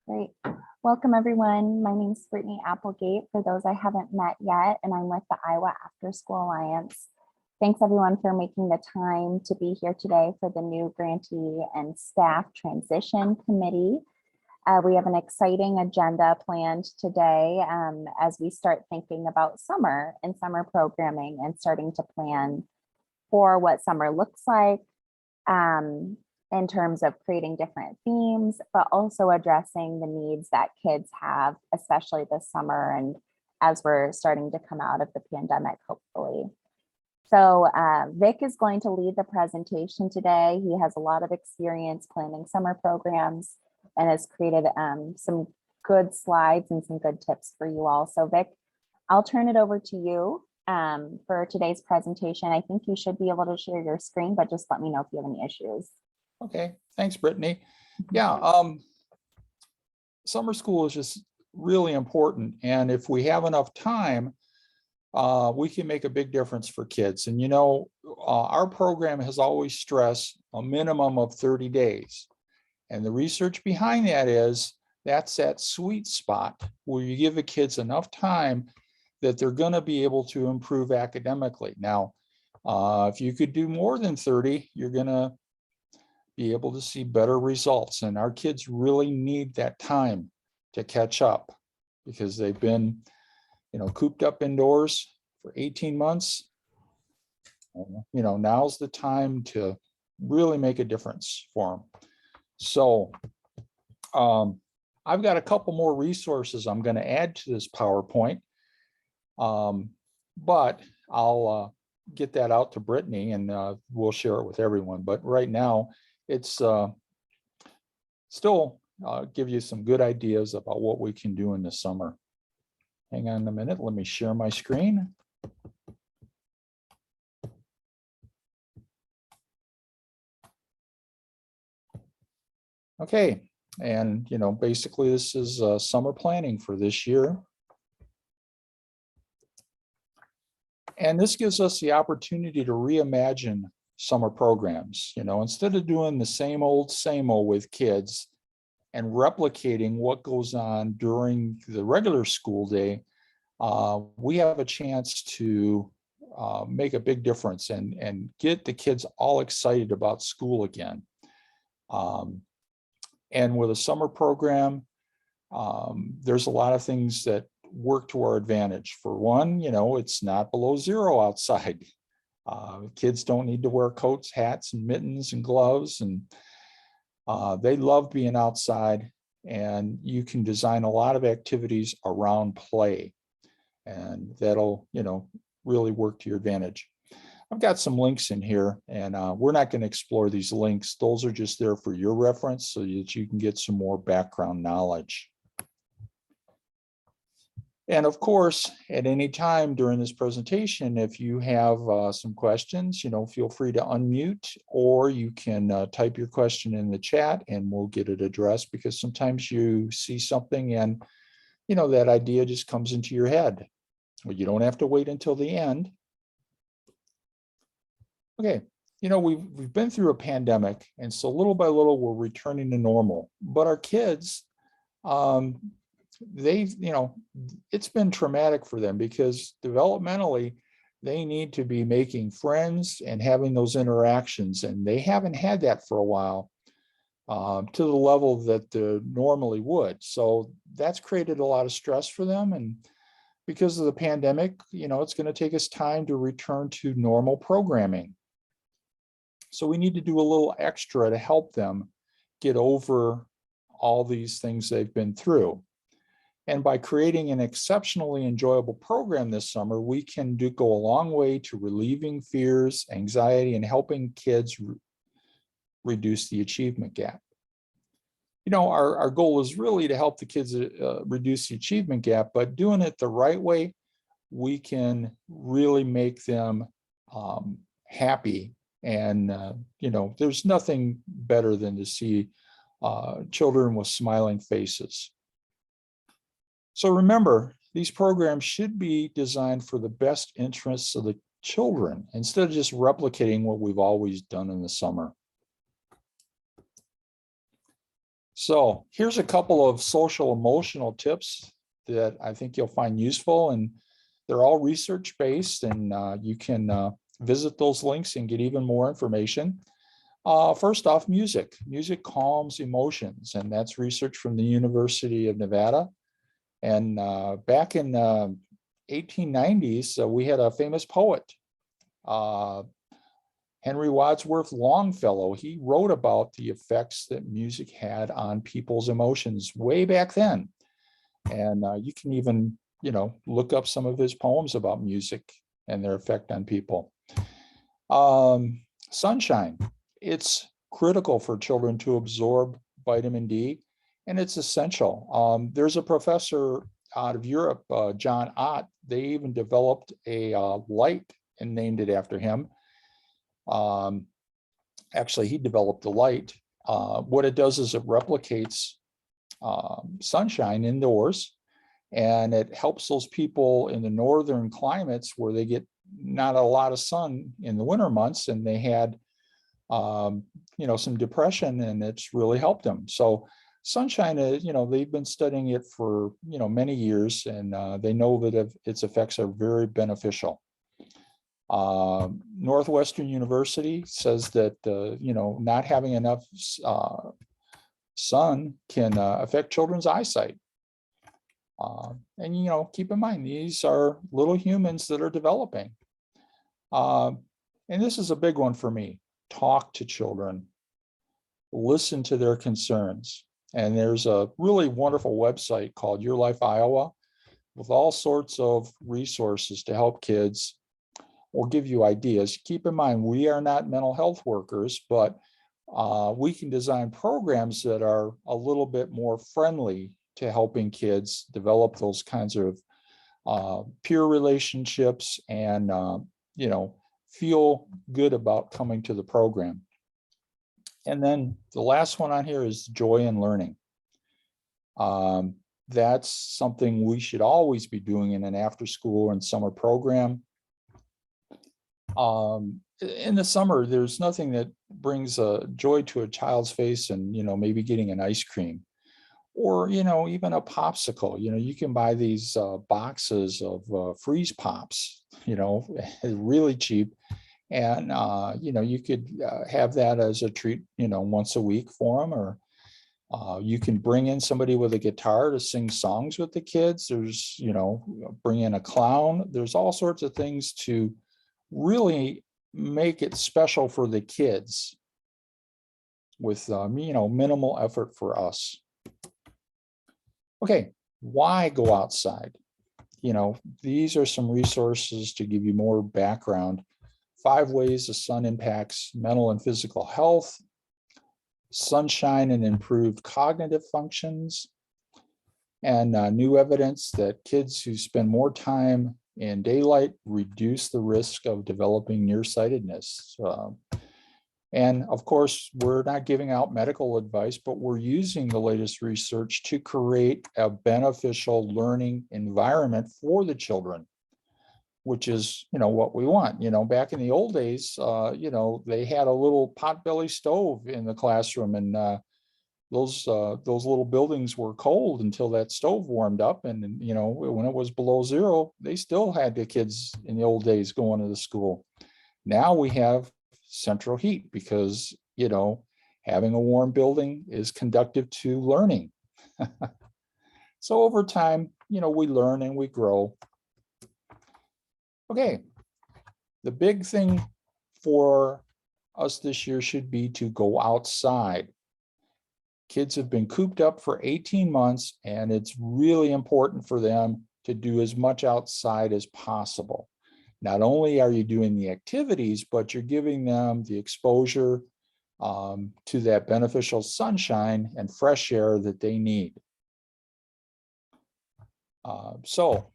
Great. Welcome, everyone. My name is Brittany Applegate, for those I haven't met yet, and I'm with the Iowa After School Alliance. Thanks, everyone, for making the time to be here today for the new Grantee and Staff Transition Committee. We have an exciting agenda planned today as we start thinking about summer and summer programming and starting to plan for what summer looks like. In terms of creating different themes, but also addressing the needs that kids have, especially this summer and as we're starting to come out of the pandemic, hopefully. So Vic is going to lead the presentation today. He has a lot of experience planning summer programs and has created some good slides and some good tips for you all. So Vic, I'll turn it over to you for today's presentation. I think you should be able to share your screen, but just let me know if you have any issues. Okay, thanks, Brittany. Yeah, summer school is just really important. And if we have enough time, we can make a big difference for kids. And, you know, our program has always stressed a minimum of 30 days. And the research behind that is that's that sweet spot where you give the kids enough time that they're going to be able to improve academically. Now, if you could do more than 30, you're going to be able to see better results. And our kids really need that time to catch up because they've been, you know, cooped up indoors for 18 months. You know, now's the time to really make a difference for them. So I've got a couple more resources I'm going to add to this PowerPoint, but I'll get that out to Brittany and we'll share it with everyone. But right now, it's still give you some good ideas about what we can do in the summer. Hang on a minute, let me share my screen. Okay, and you know, basically this is summer planning for this year. And this gives us the opportunity to reimagine summer programs. You know, instead of doing the same old with kids and replicating what goes on during the regular school day, we have a chance to make a big difference and get the kids all excited about school again. And with a summer program, there's a lot of things that work to our advantage. For one, you know, it's not below zero outside. Kids don't need to wear coats, hats, and mittens and gloves, and they love being outside, and you can design a lot of activities around play, and that'll, you know, really work to your advantage. I've got some links in here, and we're not going to explore these links. Those are just there for your reference so that you can get some more background knowledge. And of course, at any time during this presentation, if you have some questions, you know, feel free to unmute, or you can type your question in the chat and we'll get it addressed, because sometimes you see something and, you know, that idea just comes into your head. Well, you don't have to wait until the end. Okay, you know, we've been through a pandemic, and so little by little we're returning to normal. But our kids, you know, it's been traumatic for them because developmentally they need to be making friends and having those interactions, and they haven't had that for a while to the level that they normally would. So that's created a lot of stress for them, and because of the pandemic, you know, it's going to take us time to return to normal programming. So we need to do a little extra to help them get over all these things they've been through. And by creating an exceptionally enjoyable program this summer, we can go a long way to relieving fears, anxiety, and helping kids reduce the achievement gap. You know, our goal is really to help the kids reduce the achievement gap, but doing it the right way, we can really make them happy. And, you know, there's nothing better than to see children with smiling faces. So remember, these programs should be designed for the best interests of the children instead of just replicating what we've always done in the summer. So here's a couple of social emotional tips that I think you'll find useful, and they're all research based, and you can visit those links and get even more information. First off, music. Music calms emotions, and that's research from the University of Nevada. And back in 1890s, we had a famous poet, uh, Henry Wadsworth Longfellow. He wrote about the effects that music had on people's emotions way back then. And you can even, look up some of his poems about music and their effect on people. Sunshine. It's critical for children to absorb vitamin D, and it's essential. There's a professor out of Europe, John Ott. They even developed a light and named it after him. Actually, he developed the light. What it does is it replicates sunshine indoors, and it helps those people in the northern climates where they get not a lot of sun in the winter months, and they had some depression, and it's really helped them. So sunshine, they've been studying it for many years, and they know that its effects are very beneficial. Northwestern University says that not having enough sun can affect children's eyesight. And keep in mind, these are little humans that are developing. And this is a big one for me. Talk to children, listen to their concerns. And there's a really wonderful website called Your Life Iowa with all sorts of resources to help kids or give you ideas. Keep in mind, we are not mental health workers, but we can design programs that are a little bit more friendly to helping kids develop those kinds of peer relationships and, feel good about coming to the program. And then the last one on here is joy in learning. That's something we should always be doing in an after school and summer program. In the summer, there's nothing that brings joy to a child's face and, maybe getting an ice cream or, even a popsicle. You can buy these boxes of freeze pops, really cheap. And, you could have that as a treat, once a week for them, or you can bring in somebody with a guitar to sing songs with the kids. There's, bring in a clown. There's all sorts of things to really make it special for the kids with, minimal effort for us. Okay, why go outside? These are some resources to give you more background. 5 ways the sun impacts mental and physical health, sunshine and improved cognitive functions, and new evidence that kids who spend more time in daylight reduce the risk of developing nearsightedness. And of course, we're not giving out medical advice, but we're using the latest research to create a beneficial learning environment for the children, which is, what we want. Back in the old days, they had a little potbelly stove in the classroom, and those little buildings were cold until that stove warmed up. And, when it was below zero, they still had the kids in the old days going to the school. Now we have central heat because, having a warm building is conducive to learning. So over time, we learn and we grow. Okay, the big thing for us this year should be to go outside. Kids have been cooped up for 18 months, and it's really important for them to do as much outside as possible. Not only are you doing the activities, but you're giving them the exposure to that beneficial sunshine and fresh air that they need. So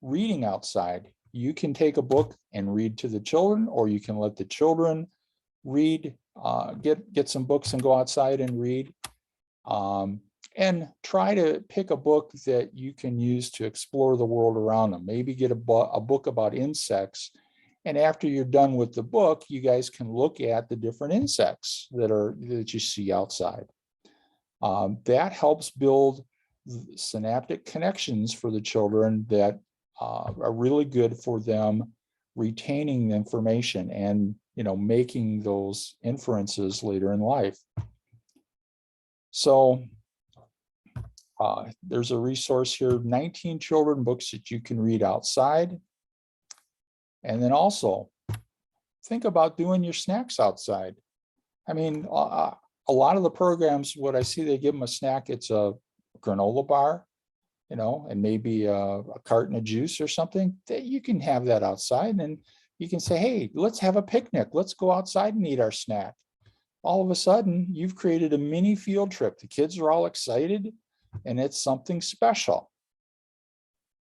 reading outside, you can take a book and read to the children, or you can let the children read, get some books and go outside and read. And try to pick a book that you can use to explore the world around them. Maybe get a book about insects. And after you're done with the book, you guys can look at the different insects that you see outside. That helps build synaptic connections for the children that are really good for them retaining the information and making those inferences later in life. So there's a resource here, 19 children books that you can read outside. And then also think about doing your snacks outside. I mean, a lot of the programs, what I see, they give them a snack, it's a granola bar, and maybe a carton of juice or something. That you can have that outside, and you can say, hey, let's have a picnic. Let's go outside and eat our snack. All of a sudden, you've created a mini field trip. The kids are all excited, and it's something special.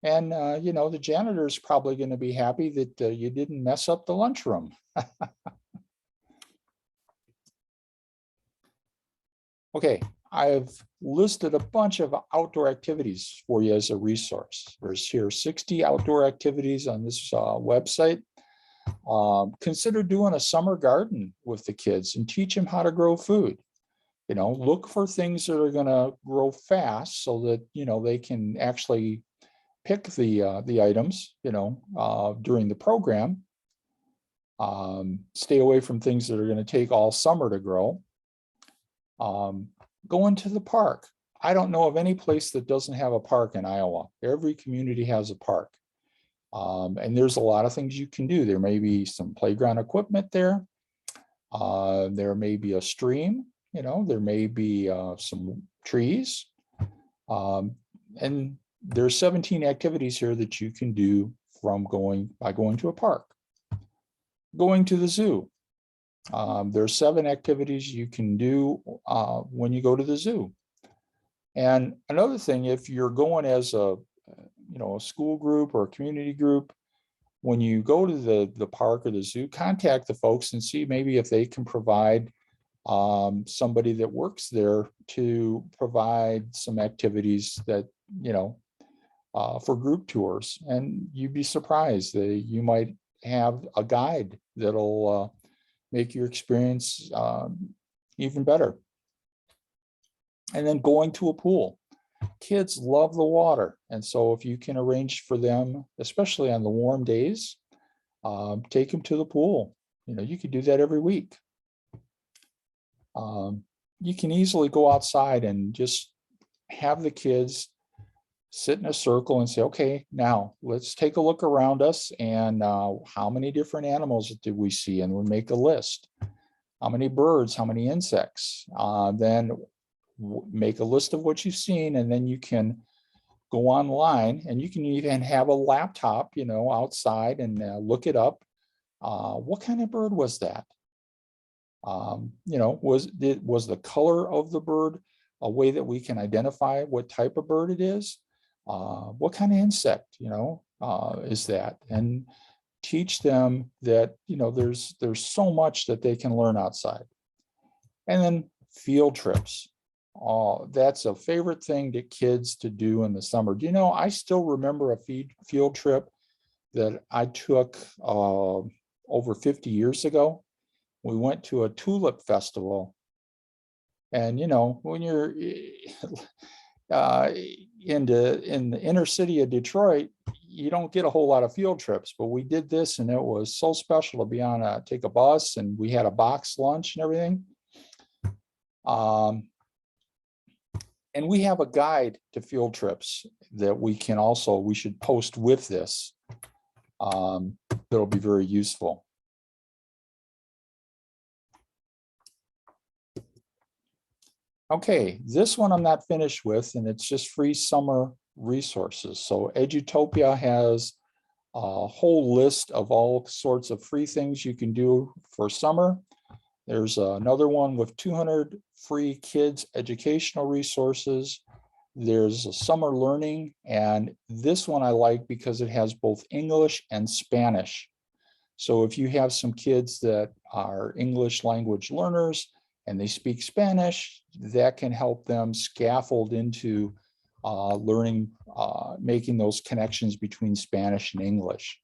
And, the janitor is probably going to be happy that you didn't mess up the lunchroom. Okay, I've listed a bunch of outdoor activities for you as a resource. There's here 60 outdoor activities on this website. Consider doing a summer garden with the kids and teach them how to grow food. Look for things that are going to grow fast so that, they can actually pick the items, during the program. Stay away from things that are going to take all summer to grow. Go into the park. I don't know of any place that doesn't have a park in Iowa. Every community has a park. And there's a lot of things you can do. There may be some playground equipment there. There may be a stream, there may be some trees. And there's 17 activities here that you can do by going to a park. Going to the zoo. There's 7 activities you can do when you go to the zoo. And another thing, if you're going as a school group or a community group, when you go to the park or the zoo, contact the folks and see maybe if they can provide somebody that works there to provide some activities that, for group tours. And you'd be surprised that you might have a guide that'll make your experience even better. And then going to a pool. Kids love the water. And so if you can arrange for them, especially on the warm days, take them to the pool. You could do that every week. You can easily go outside and just have the kids sit in a circle and say, okay, now let's take a look around us and how many different animals did we see? And we'll make a list. How many birds, how many insects? Then make a list of what you've seen, and then you can go online and you can even have a laptop, outside and look it up. What kind of bird was that? Was the color of the bird a way that we can identify what type of bird it is? What kind of insect, is that? And teach them that, there's so much that they can learn outside. And then field trips. That's a favorite thing to kids to do in the summer. I still remember a field trip that I took over 50 years ago. We went to a tulip festival. And, when you're in the inner city of Detroit, you don't get a whole lot of field trips, but we did this and it was so special to be take a bus, and we had a box lunch and everything. And we have a guide to field trips that we should post with this. That'll be very useful. Okay, this one I'm not finished with, and it's just free summer resources. So Edutopia has a whole list of all sorts of free things you can do for summer. There's another one with 200 free kids educational resources. There's a summer learning, and this one I like because it has both English and Spanish. So if you have some kids that are English language learners and they speak Spanish, that can help them scaffold into learning, making those connections between Spanish and English.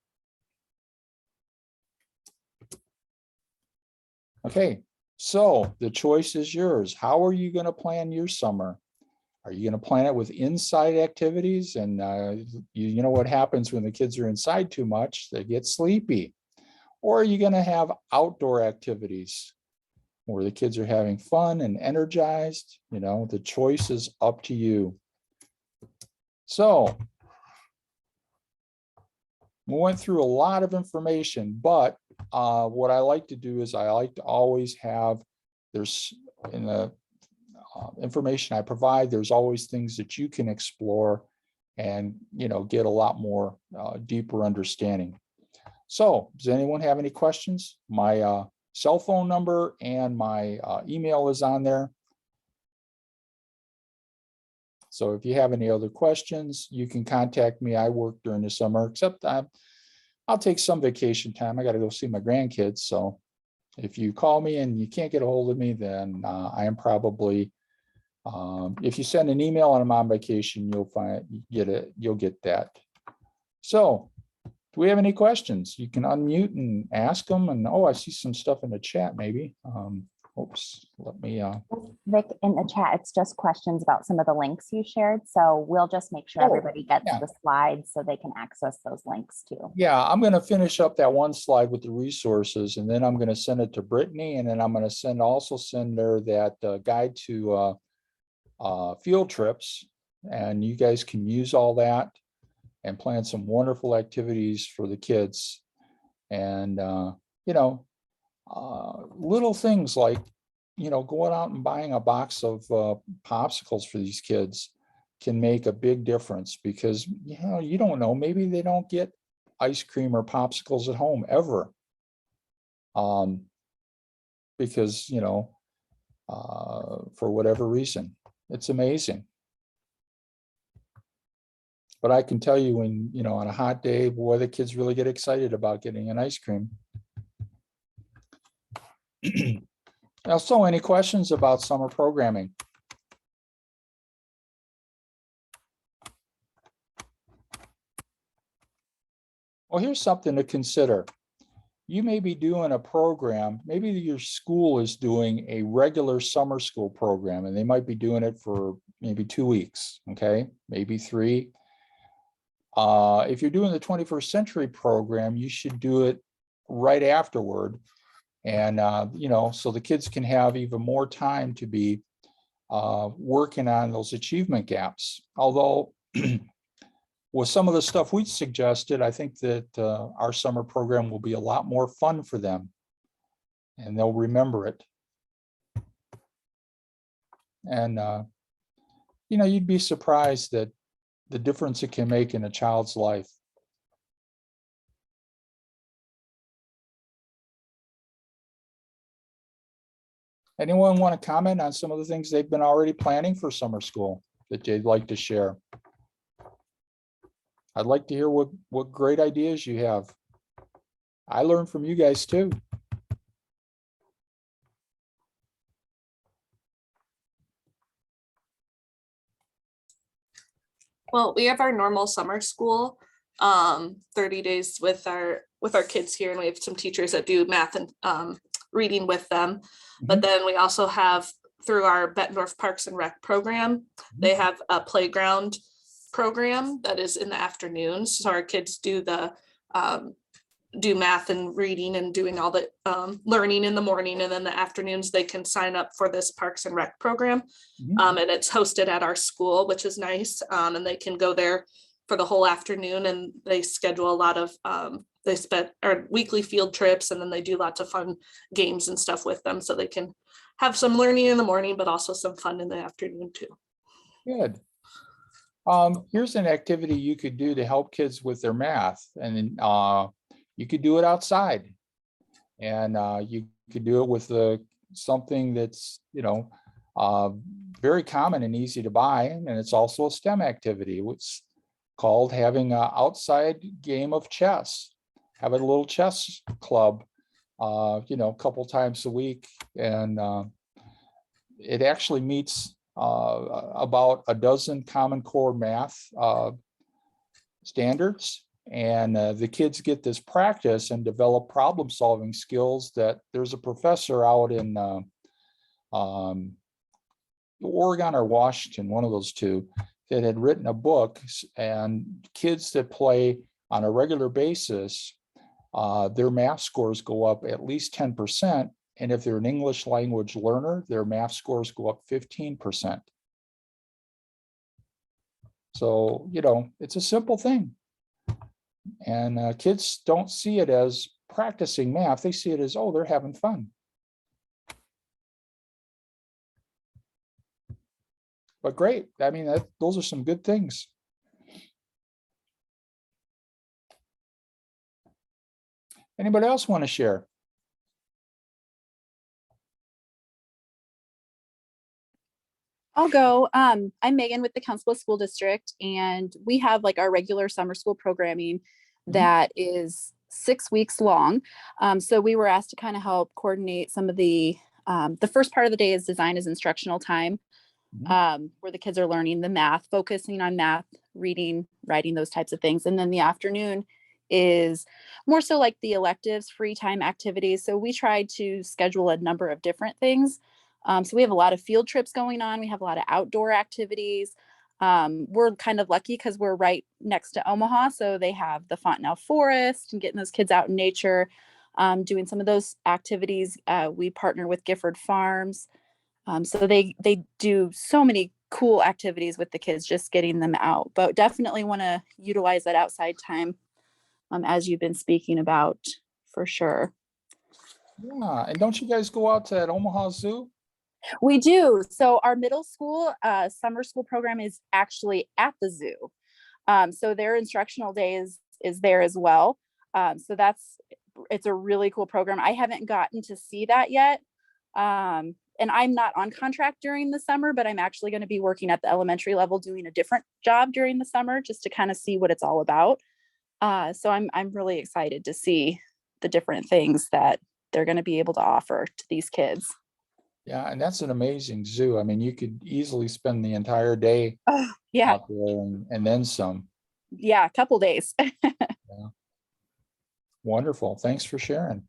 Okay, So the choice is yours. How are you going to plan your summer? Are you going to plan it with inside activities? And you know what happens when the kids are inside too much? They get sleepy. Or are you going to have outdoor activities where the kids are having fun and energized? You know, the choice is up to you. So we went through a lot of information, but what I like to do is I like to always have, there's in the information I provide, there's always things that you can explore and, you know, get a lot more deeper understanding. So does anyone have any questions? My cell phone number and my email is on there. So if you have any other questions, you can contact me. I work during the summer, except I'll take some vacation time. I got to go see my grandkids. So if you call me and you can't get a hold of me, then I am probably, if you send an email and I'm on vacation, you'll get that. So do we have any questions? You can unmute and ask them. And oh, I see some stuff in the chat maybe. Oops, let me. Vic, in the chat, it's just questions about some of the links you shared. So we'll just make sure everybody gets the slides so they can access those links too. Yeah, I'm going to finish up that one slide with the resources, and then I'm going to send it to Brittany, and then I'm going to also send her that guide to field trips, and you guys can use all that and plan some wonderful activities for the kids. And you know, little things like, you know, going out and buying a box of popsicles for these kids can make a big difference, because, you know, you don't know, maybe they don't get ice cream or popsicles at home ever. Because, you know, for whatever reason, it's amazing. But I can tell you, when, you know, on a hot day, boy, the kids really get excited about getting an ice cream. Also, any questions about summer programming? Well, here's something to consider. You may be doing a program, maybe your school is doing a regular summer school program, and they might be doing it for maybe 2 weeks, okay, maybe 3. If you're doing the 21st century program, you should do it right afterward. And, you know, so the kids can have even more time to be working on those achievement gaps. Although with some of the stuff we suggested, I think that our summer program will be a lot more fun for them, and they'll remember it. And, you know, you'd be surprised that the difference it can make in a child's life. Anyone want to comment on some of the things they've been already planning for summer school that they'd like to share? I'd like to hear what great ideas you have. I learned from you guys too. Well, we have our normal summer school, 30 days with our kids here, and we have some teachers that do math and reading with them. But then we also have, through our Bettendorf Parks and Rec program, they have a playground program that is in the afternoons. So our kids do the do math and reading and doing all the learning in the morning, and then the afternoons they can sign up for this Parks and Rec program. And it's hosted at our school, which is nice. And they can go there for the whole afternoon, and they schedule a lot of they spend our weekly field trips, and then they do lots of fun games and stuff with them, so they can have some learning in the morning, but also some fun in the afternoon too. Good. Here's an activity you could do to help kids with their math, and you could do it outside, and you could do it with something that's, you know, very common and easy to buy, and it's also a STEM activity. It's called having an outside game of chess. Have a little chess club, you know, a couple times a week, and it actually meets about a dozen Common Core math standards, and the kids get this practice and develop problem-solving skills that there's a professor out in Oregon or Washington, one of those two, that had written a book, and kids that play on a regular basis, their math scores go up at least 10%. And if they're an English language learner, their math scores go up 15%. So, it's a simple thing. And kids don't see it as practicing math. They see it as, oh, they're having fun. But great. I mean, those are some good things. Anybody else want to share? I'll go. I'm Megan with the Council School District, and we have like our regular summer school programming that is 6 weeks long. So we were asked to kind of help coordinate some of the first part of the day is design as instructional time, where the kids are learning the math, focusing on math, reading, writing, those types of things. And then the afternoon is more so like the electives, free time activities. So we tried to schedule a number of different things. So we have a lot of field trips going on. We have a lot of outdoor activities. We're kind of lucky because we're right next to Omaha. So they have the Fontenelle Forest and getting those kids out in nature, doing some of those activities. We partner with Gifford Farms. So they do so many cool activities with the kids, just getting them out. But definitely want to utilize that outside time, as you've been speaking about, for sure. Yeah, and don't you guys go out to that Omaha Zoo? We do. So our middle school summer school program is actually at the zoo. So their instructional day is there as well. So it's a really cool program. I haven't gotten to see that yet. And I'm not on contract during the summer, but I'm actually going to be working at the elementary level doing a different job during the summer just to kind of see what it's all about. So I'm really excited to see the different things that they're going to be able to offer to these kids. Yeah, and that's an amazing zoo. I mean, you could easily spend the entire day Yeah. out there and then some. Yeah, a couple days. Yeah. Wonderful. Thanks for sharing.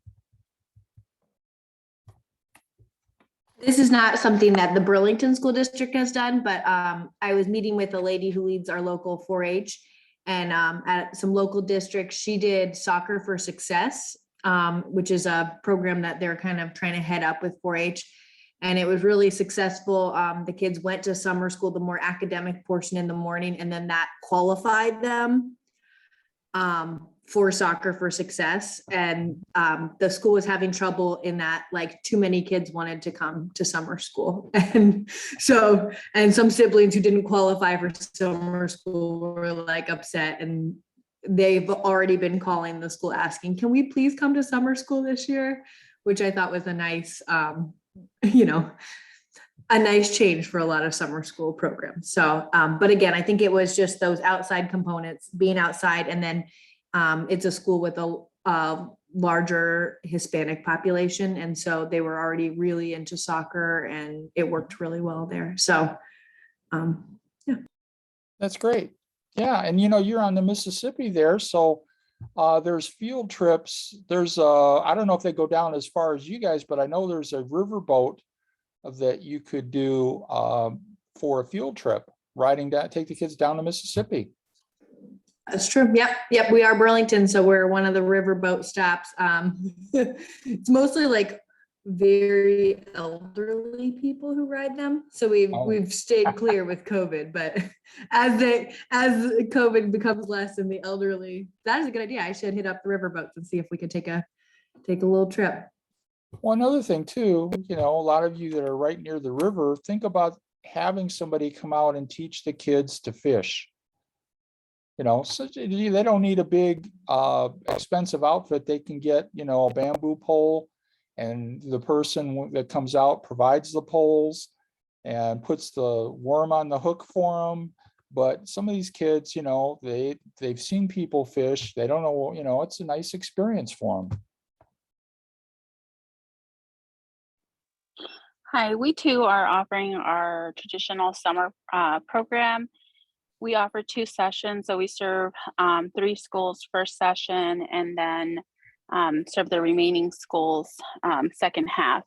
This is not something that the Burlington School District has done, but I was meeting with a lady who leads our local 4-H, and at some local districts, she did Soccer for Success, which is a program that they're kind of trying to head up with 4-H. And it was really successful. The kids went to summer school, the more academic portion in the morning, and then that qualified them for Soccer for Success. And the school was having trouble in that, like, too many kids wanted to come to summer school. And so, and some siblings who didn't qualify for summer school were like upset, and they've already been calling the school asking, can we please come to summer school this year? Which I thought was a nice, a nice change for a lot of summer school programs. So, but again, I think it was just those outside components, being outside, and then it's a school with a larger Hispanic population. And so they were already really into soccer, and it worked really well there. So, yeah. That's great. Yeah, and you're on the Mississippi there, so there's field trips. There's I don't know if they go down as far as you guys, but I know there's a riverboat that you could do for a field trip, take the kids down to Mississippi. That's true. Yep. We are Burlington, so we're one of the riverboat stops. It's mostly like very elderly people who ride them, so we've stayed clear with COVID. But as COVID becomes less and the elderly, that is a good idea. I should hit up the riverboats and see if we could take a little trip. One other thing too, a lot of you that are right near the river, think about having somebody come out and teach the kids to fish. So they don't need a big expensive outfit. They can get, a bamboo pole, and the person that comes out provides the poles and puts the worm on the hook for them. But some of these kids, they've seen people fish. They don't know, it's a nice experience for them. Hi, we too are offering our traditional summer program. We offer 2 sessions, so we serve 3 schools first session, and then serve the remaining schools second half.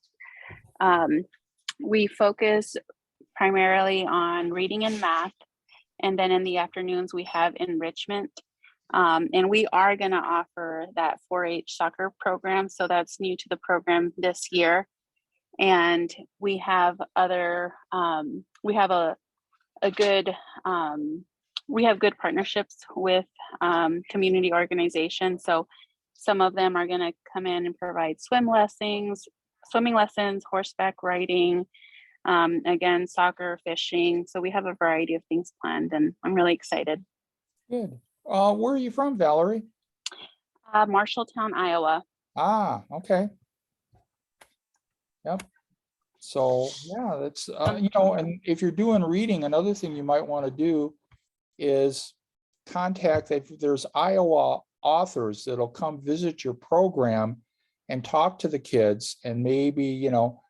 We focus primarily on reading and math. And then in the afternoons, we have enrichment. And we are going to offer that 4-H soccer program. So that's new to the program this year. And we have other, we have good partnerships with community organizations. So some of them are going to come in and provide swimming lessons, horseback riding, again, soccer, fishing. So we have a variety of things planned, and I'm really excited. Good. Where are you from, Valerie? Marshalltown, Iowa. Ah, okay. Yep. So yeah, that's, you know, and if you're doing reading, another thing you might want to do is contact, if there's Iowa authors that'll come visit your program and talk to the kids and maybe, you know,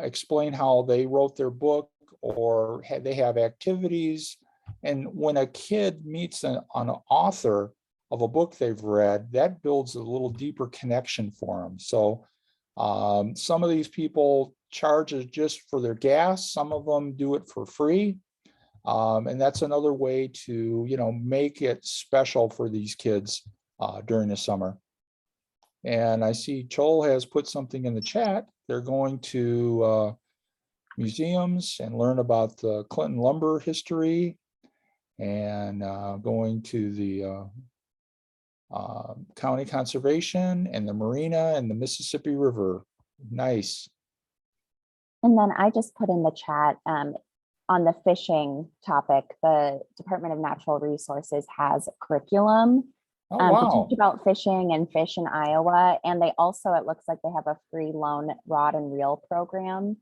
explain how they wrote their book, or they have activities. And when a kid meets an author of a book they've read, that builds a little deeper connection for them. So some of these people charge just for their gas. Some of them do it for free. And that's another way to, you know, make it special for these kids during the summer. And I see Joel has put something in the chat. They're going to museums and learn about the Clinton lumber history, and going to the county conservation and the marina and the Mississippi River. Nice. And then I just put in the chat on the fishing topic, the Department of Natural Resources has a curriculum Oh, to wow. teach about fishing and fish in Iowa. And they also, it looks like they have a free loan rod and reel program.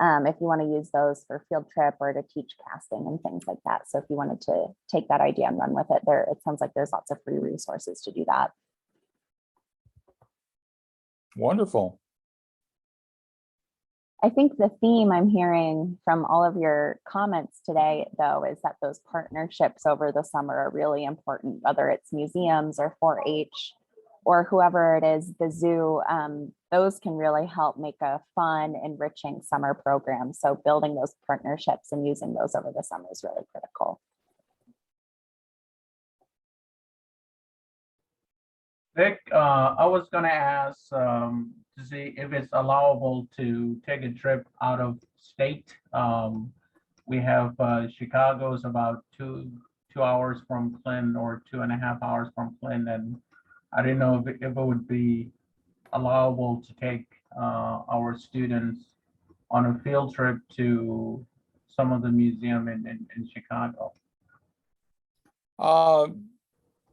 If you want to use those for field trip or to teach casting and things like that. So if you wanted to take that idea and run with it, there, it sounds like there's lots of free resources to do that. Wonderful. I think the theme I'm hearing from all of your comments today, though, is that those partnerships over the summer are really important, whether it's museums or 4-H or whoever it is, the zoo. Those can really help make a fun, enriching summer program. So building those partnerships and using those over the summer is really critical. Vic, I was gonna ask to see if it's allowable to take a trip out of state. We have Chicago is about two hours from Clinton, or 2.5 hours from Clinton, and I didn't know if it would be allowable to take our students on a field trip to some of the museum in Chicago.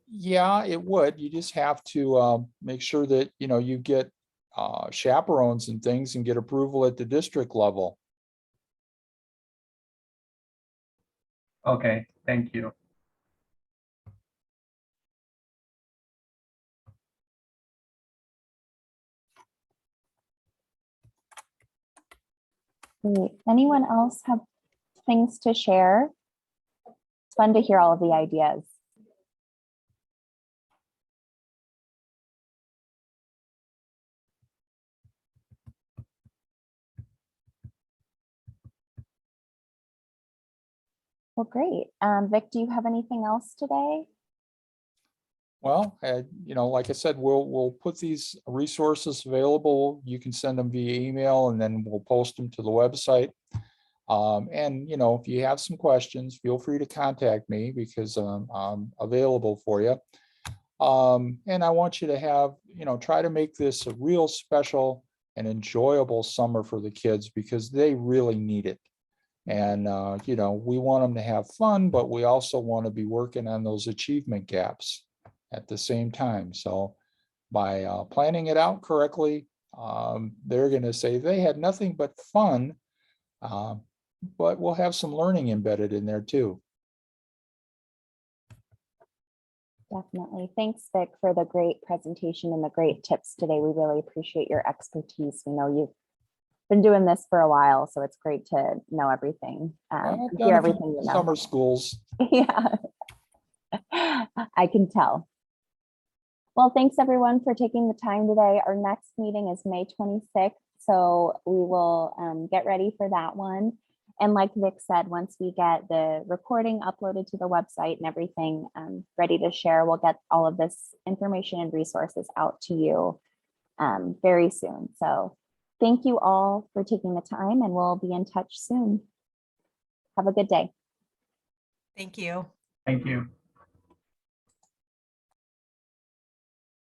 Yeah, it would. You just have to make sure that, you know, you get chaperones and things and get approval at the district level. Okay, thank you. Great. Anyone else have things to share? It's fun to hear all of the ideas. Well, great. Vic, do you have anything else today? Well, you know, like I said, we'll put these resources available. You can send them via email, and then we'll post them to the website. And, you know, if you have some questions, feel free to contact me, because I'm available for you. And I want you to have, you know, try to make this a real special and enjoyable summer for the kids, because they really need it. And, you know, we want them to have fun, but we also want to be working on those achievement gaps at the same time. So by planning it out correctly, they're going to say they had nothing but fun, but we'll have some learning embedded in there too. Definitely. Thanks, Vic, for the great presentation and the great tips today. We really appreciate your expertise. We know you've been doing this for a while, so it's great to know everything, Well, I've hear done a few everything you know. summer schools. Yeah, I can tell. Well, thanks everyone for taking the time today. Our next meeting is May 26th, So we will get ready for that one. And like Vic said, once we get the recording uploaded to the website and everything ready to share, we'll get all of this information and resources out to you very soon. So thank you all for taking the time, and we'll be in touch soon. Have a good day. Thank you. Thank you.